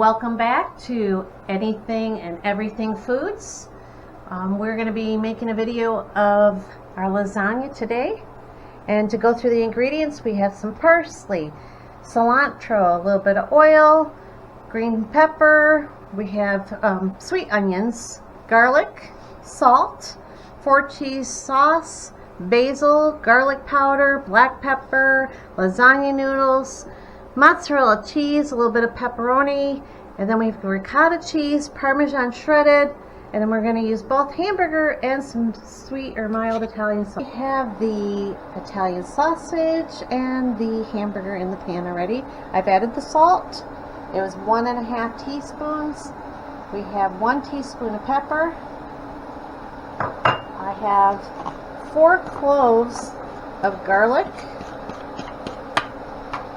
Welcome back to Anything and Everything Foods. We're going to be making a video of our lasagna today. And to go through the ingredients, we have some parsley, cilantro, a little bit of oil, green pepper, we have sweet onions, garlic, salt, 4-cheese sauce, basil, garlic powder, black pepper, lasagna noodles, mozzarella cheese, a little bit of pepperoni, and then we have ricotta cheese, Parmesan shredded, and then we're going to use both hamburger and some sweet or mild Italian sauce. We have the Italian sausage and the hamburger in the pan already. I've added the salt. It was 1.5 teaspoons. We have 1 teaspoon of pepper. I have 4 cloves of garlic.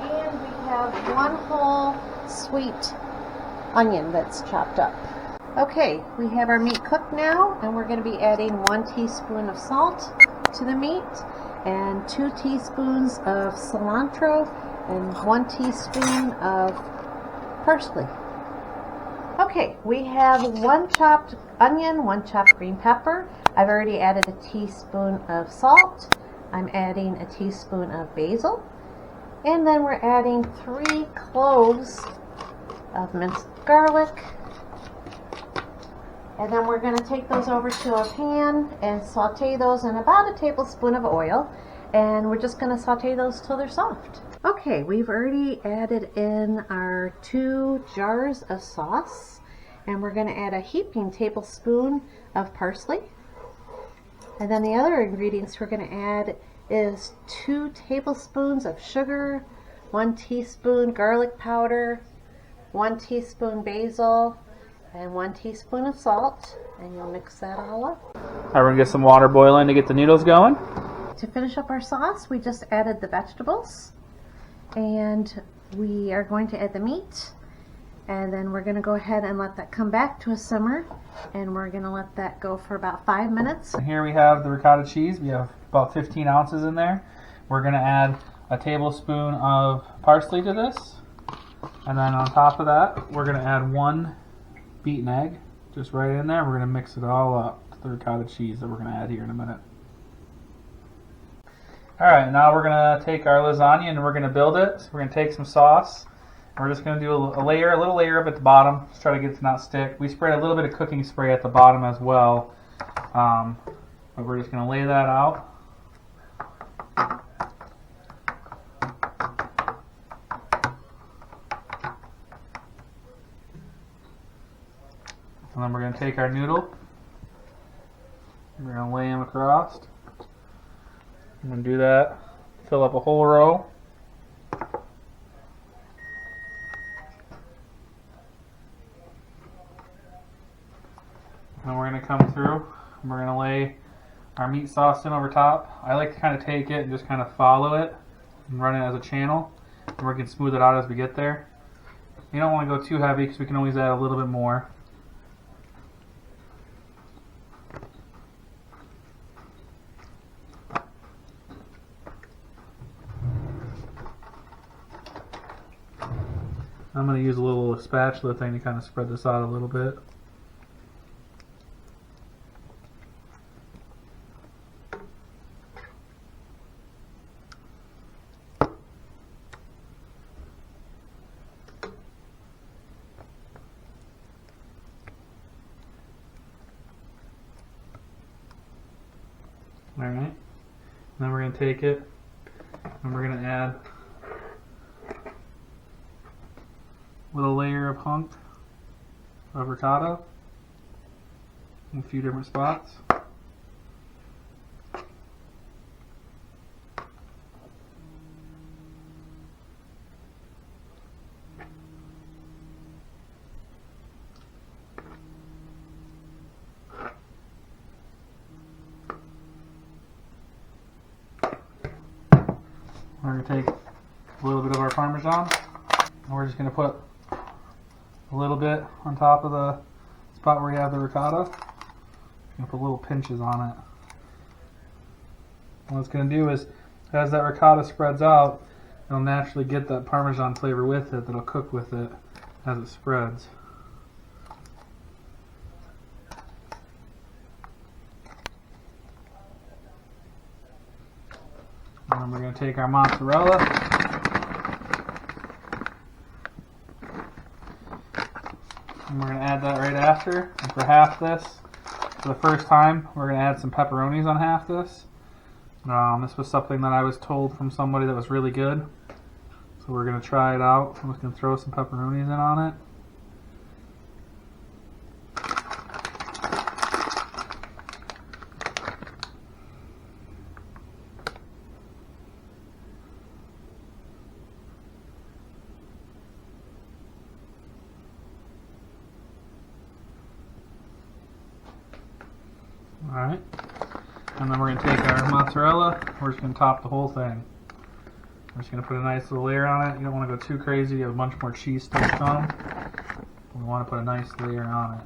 And we have 1 whole sweet onion that's chopped up. Okay, we have our meat cooked now, and we're going to be adding 1 teaspoon of salt to the meat and 2 teaspoons of cilantro and 1 teaspoon of parsley. Okay, we have 1 chopped onion, 1 chopped green pepper. I've already added a teaspoon of salt. I'm adding a teaspoon of basil. And then we're adding 3 cloves of minced garlic. And then we're going to take those over to a pan and saute those in about a tablespoon of oil. And we're just going to saute those till they're soft. Okay, we've already added in our 2 jars of sauce. And we're going to add a heaping tablespoon of parsley. And then the other ingredients we're going to add is 2 tablespoons of sugar, 1 teaspoon garlic powder, 1 teaspoon basil, and 1 teaspoon of salt, and you'll mix that all up. Alright, we're going to get some water boiling to get the noodles going. To finish up our sauce, we just added the vegetables, and we are going to add the meat, and then we're going to go ahead and let that come back to a simmer, and we're going to let that go for about 5 minutes. Here we have the ricotta cheese. We have about 15 ounces in there. We're going to add a tablespoon of parsley to this, and then on top of that, we're going to add 1 beaten egg, just right in there. We're going to mix it all up to the ricotta cheese that we're going to add here in a minute. Alright, now we're going to take our lasagna and we're going to build it. So we're going to take some sauce. And we're just going to do a little layer up at the bottom. Just try to get it to not stick. We sprayed a little bit of cooking spray at the bottom as well. But we're just going to lay that out. And then we're going to take our noodle. We're going to lay them across. I'm going to do that. Fill up a whole row. And we're going to come through and we're going to lay our meat sauce in over top. I like to kind of take it and just kind of follow it and run it as a channel. And we can smooth it out as we get there. You don't want to go too heavy because we can always add a little bit more. I'm going to use a little spatula thing to kind of spread this out a little bit. Alright, then we're going to take it and we're going to add a little layer of hunk of ricotta in a few different spots. We're going to take a little bit of our Parmesan and we're just going to put a little bit on top of the spot where you have the ricotta. You put little pinches on it. What it's going to do is, as that ricotta spreads out, it'll naturally get that Parmesan flavor with it that'll cook with it as it spreads. And then we're going to take our mozzarella. And we're going to add that right after. And for half this, for the first time, we're going to add some pepperonis on half this. This was something that I was told from somebody that was really good. So we're going to try it out. I'm just going to throw some pepperonis in on it. Alright, and then we're going to take our mozzarella, we're just going to top the whole thing. We're just going to put a nice little layer on it. You don't want to go too crazy, you have a bunch more cheese still to come. We want to put a nice layer on it.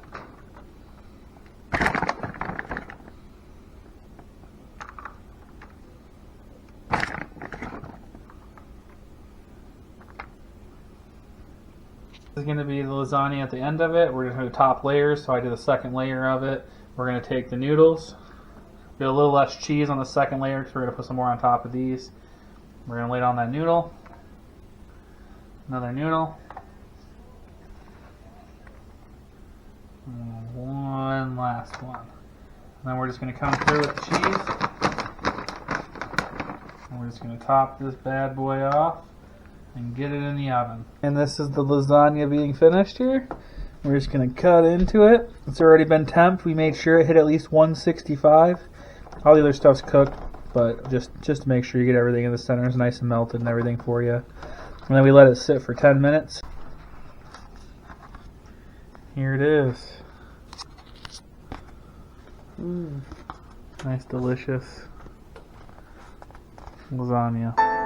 This is going to be the lasagna at the end of it. We're going to do top layers, so I did the second layer of it. We're going to take the noodles, get a little less cheese on the second layer because we're going to put some more on top of these. We're going to lay down that noodle, another noodle, and one last one. And then we're just going to come through with the cheese. And we're just going to top this bad boy off and get it in the oven. And this is the lasagna being finished here. We're just going to cut into it. It's already been temped. We made sure it hit at least 165. All the other stuff's cooked, but just to make sure you get everything in the center is nice and melted and everything for you. And then we let it sit for 10 minutes. Here it is. Nice, delicious lasagna.